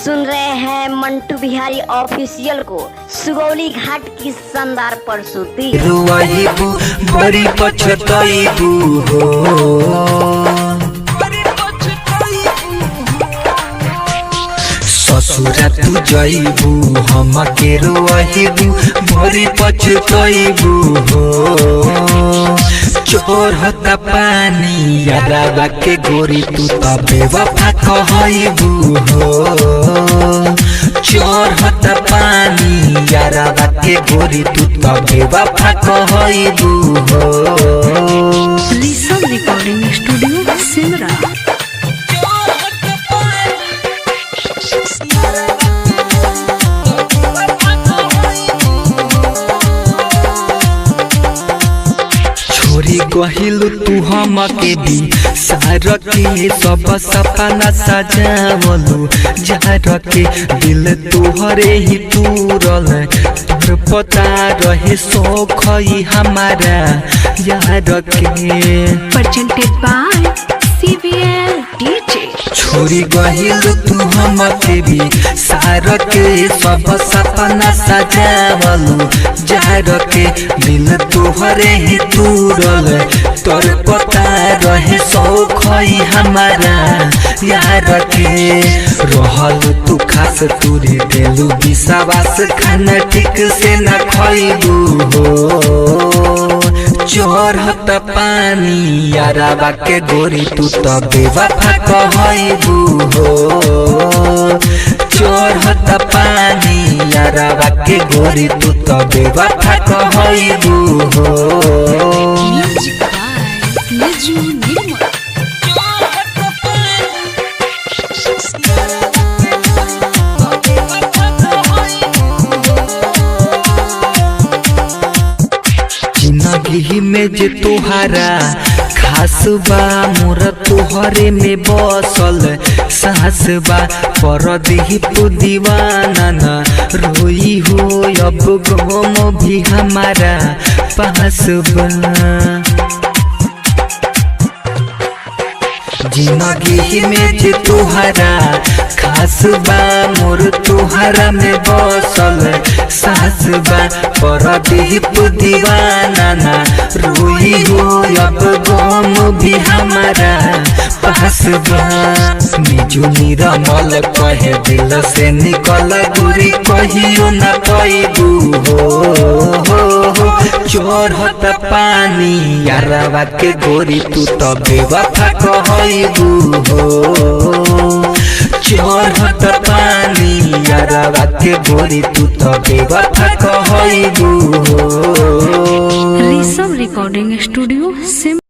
सुन रहे हैं मंटू बिहारी ऑफिशियल को सुगौली घाट की शानदार प्रस्तुति। रुआइबू बड़ी पछताइबू हो, ससुरा तू जाइबू हम के रुआइबू बड़ी पछताइबू हो। चोर होता पानी यारा के गोरी तू तो बेवफा कहइबू हो। चोर होता पानी यारा के गोरी तू तो बेवफा कहइबू हो। Rishabh recording studio Simra. छोरी गहिलु तू हम के भी सार के सब सपना सजावलु जार के दिल तुहरे ही टूरल तोर पता रहे शौक हमारा यार के। Presented by CVL DJ। छोरी गहिलु तू हम के भी सार के सब सपना सजावलु जार के दिल तुहरे ही टूरल तोर पता रहे शौक हमारा यार के। रहल तू खास तूरी देलू विश्वास खाना ठीक से न खइबू हो। चोर हत पानी यारा के गोरी तू तो बेवफा कहइबू हो। चोर हत पानी यारा के गोरी तू तो बेवफा कहइबू हो। Music by Niju Nirmal। जिंदगी में जे तुहारा खास बा मोर तुहरे में बसल सास बा पर दी तू दीवाना ना रोई हो अब गम भी हमारा पास बा। जिंदगी में जे तुहारा खास बा मोर तुहारा में बसल सास बा पर दीप दीवाना ना रोई हो अब गम भी हमारा पास बा। निजु निरमल कहे दिल से निकल दूरी कहियो न पैबू हो। चोर होता पानी यारा के गोरी तू तो बेवफा कहइबू हो। चोर होता पानी यारा के गोरी तू तो बेवफा कहइबू हो। Rishabh recording studio Simra.